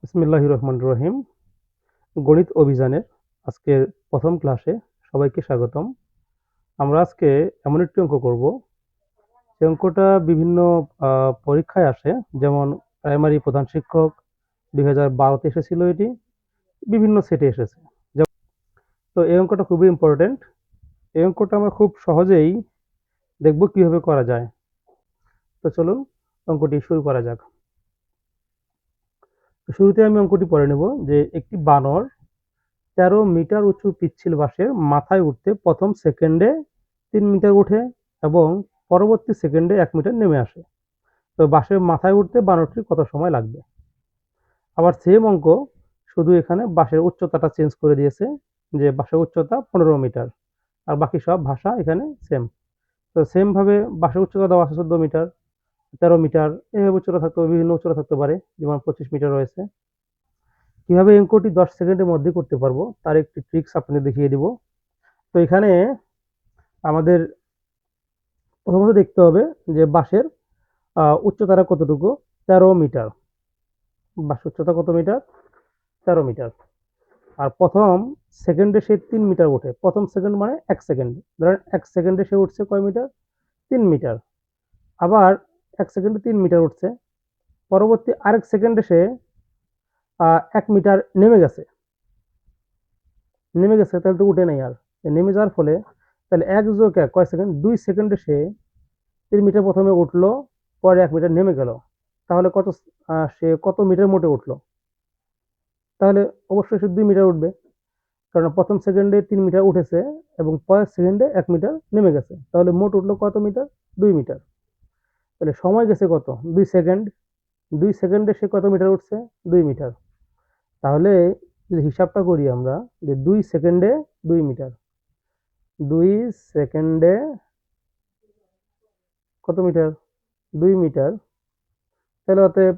বিসমিল্লাহির রহমানির রহিম। গণিত অভিযানের আজকের প্রথম ক্লাসে সবাইকে স্বাগতম। আমরা আজকে এমন একটি অঙ্ক করব, যে অঙ্কটা বিভিন্ন পরীক্ষায় আসে। যেমন প্রাইমারি প্রধান শিক্ষক 2012-তে এসেছিল এটি, বিভিন্ন সেটে এসেছে। তো এই অঙ্কটা খুবই ইম্পর্টেন্ট। এই অঙ্কটা আমরা খুব সহজেই দেখব কিভাবে করা যায়। তো চলুন অঙ্কটি শুরু করা যাক। শুরুতে আমি অঙ্কটি পড়ে নেব যে একটি বানর 13 মিটার উঁচু পিচ্ছিল বাঁশের মাথায় উঠতে প্রথম সেকেন্ডে 3 মিটার ওঠে এবং পরবর্তী সেকেন্ডে 1 মিটার নেমে আসে। তো বাঁশের মাথায় উঠতে বানরটির কত সময় লাগবে? আবার সেম অঙ্ক, শুধু এখানে বাঁশের উচ্চতাটা চেঞ্জ করে দিয়েছে, যে বাঁশের উচ্চতা 15 মিটার, আর বাকি সব ভাষা এখানে সেম। তো সেম ভাবে বাঁশের উচ্চতা দেওয়া আছে 14 মিটার, 13 মিটার, এভাবে উচ্চতা থাকতে পারে, বিভিন্ন উচ্চতা থাকতে পারে, যেমন 25 মিটার রয়েছে। কিভাবে এই অঙ্কটি 10 সেকেন্ডের মধ্যে করতে পারবো তার একটি ট্রিক্স আপনাদের দেখিয়ে দিব। তো এখানে আমাদের প্রথমত দেখতে হবে যে বাঁশের উচ্চতাটা কতটুকু। 13 মিটার। বাঁশের উচ্চতা কত মিটার? 13 মিটার। আর প্রথম সেকেন্ডে সে 3 মিটার ওঠে। প্রথম সেকেন্ড মানে 1 সেকেন্ড। ধরেন 1 সেকেন্ডে সে উঠছে কয় মিটার? 3 মিটার। আবার 1 সেকেন্ডে 3 মিটার উঠছে, পরবর্তী আরেক সেকেন্ডে সে 1 মিটার নেমে গেছে। তাহলে তো উঠে নাই আর। নেমে যাওয়ার ফলে তাহলে 1 যোগ 1 কয় সেকেন্ড? 2 সেকেন্ডে সে 3 মিটার প্রথমে উঠলো, পরে 1 মিটার নেমে গেল। তাহলে সে কত মিটার মোটে উঠলো? তাহলে অবশ্যই সে 2 মিটার উঠবে, কারণ প্রথম সেকেন্ডে 3 মিটার উঠেছে এবং পরের সেকেন্ডে 1 মিটার নেমে গেছে। তাহলে মোট উঠলো কত মিটার? 2 মিটার। তাহলে সময় গেছে কত? 2 সেকেন্ড। 2 সেকেন্ডে সে কত মিটার উঠছে? 2 মিটার। তাহলে যদি হিসাবটা করি আমরা, যে 2 সেকেন্ডে 2 মিটার, 2 সেকেন্ডে কত মিটার? 2 মিটার। তাহলে অতএব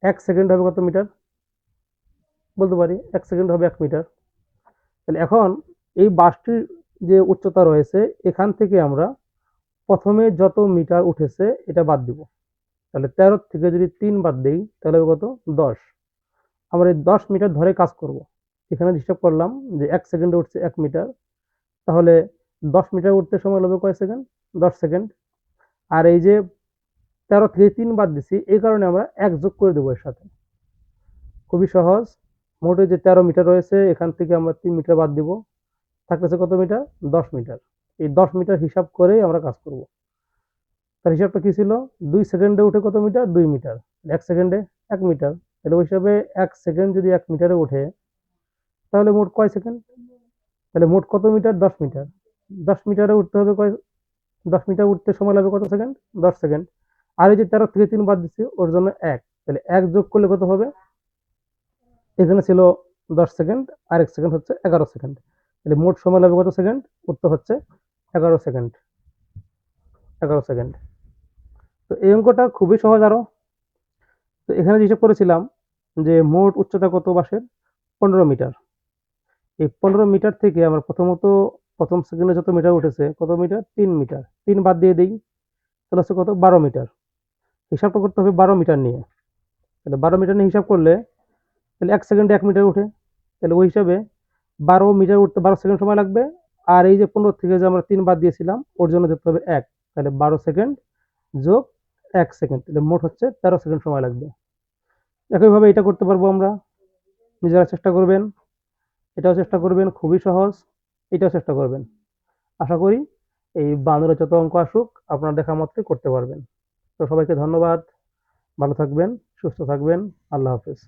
1 সেকেন্ড হবে কত মিটার? বলতে পারি 1 সেকেন্ড হবে 1 মিটার। তাহলে এখন এই বাসটির যে উচ্চতা রয়েছে, এখান থেকে আমরা প্রথমে যত মিটার উঠেছে এটা বাদ দিব। তাহলে 13 থেকে যদি 3 বাদ দেই তাহলে হবে কত? 10। আমরা এই 10 মিটার ধরে কাজ করব। এখানে হিসাব করলাম যে 1 সেকেন্ডে উঠছে 1 মিটার, তাহলে 10 মিটার উঠতে সময় লাগবে কয় সেকেন্ড? 10 সেকেন্ড। আর এই যে 13 থেকে 3 বাদ দিছি, এই কারণে আমরা 1 যোগ করে দেবো এর সাথে। খুবই সহজ। মোটে যে 13 মিটার রয়েছে, এখান থেকে আমরা 3 মিটার বাদ দিব, থাকতেছে কত মিটার? 10 মিটার। এই 10 মিটার হিসাব করেই আমরা কাজ করব। তার হিসাবটা কি ছিল? 2 সেকেন্ডে উঠে কত মিটার? 2 মিটার। 1 সেকেন্ডে 1 মিটার। তাহলে ওই হিসাবে 1 সেকেন্ড যদি 1 মিটারে ওঠে, তাহলে মোট কয় সেকেন্ড? তাহলে মোট কত মিটার? 10 মিটার। 10 মিটারে উঠতে হবে কয়? 10 মিটার উঠতে সময় লাগবে কত সেকেন্ড? 10 সেকেন্ড। আর এই যে 13 থেকে 3 বাদ দিচ্ছি, ওর জন্য 1। তাহলে 1 যোগ করলে কত হবে? এখানে ছিল 10 সেকেন্ড, আর 1 সেকেন্ড হচ্ছে 11 সেকেন্ড। তাহলে মোট সময় লাগবে কত সেকেন্ড? উত্তর হচ্ছে 11 সেকেন্ড। 11 সেকেন্ড। তো এই অঙ্কটা খুবই সহজ আরো। তো এখানে হিসাব করেছিলাম যে মোট উচ্চতা কত বাঁশের? 15 মিটার। এই 15 মিটার থেকে আমরা প্রথম সেকেন্ডে যত মিটার উঠেছে, কত মিটার? 3 মিটার। 3 বাদ দিয়ে দিই, তাহলে হচ্ছে কত? 12 মিটার। হিসাবটা করতে হবে 12 মিটার নিয়ে। তাহলে 12 মিটার নিয়ে হিসাব করলে তাহলে 1 সেকেন্ডে 1 মিটার উঠে। তাহলে ওই হিসাবে 12 মিটার উঠতে 12 সেকেন্ড সময় লাগবে। আর এই যে 15 থেকে যে আমরা 3 বাদ দিয়েছিলাম, ওর জন্য দিতে হবে 1। তাহলে 12 সেকেন্ড যোগ 1 সেকেন্ড, তাহলে মোট হচ্ছে 13 সেকেন্ড সময় লাগবে। একইভাবে এটা করতে পারবো আমরা। নিজেরা চেষ্টা করবেন, এটাও চেষ্টা করবেন, খুবই সহজ। এটাও চেষ্টা করবেন। আশা করি এই বানরের যত অঙ্ক আসুক আপনারা দেখা মাত্রই করতে পারবেন। তো সবাইকে ধন্যবাদ। ভালো থাকবেন, সুস্থ থাকবেন। আল্লাহ হাফেজ।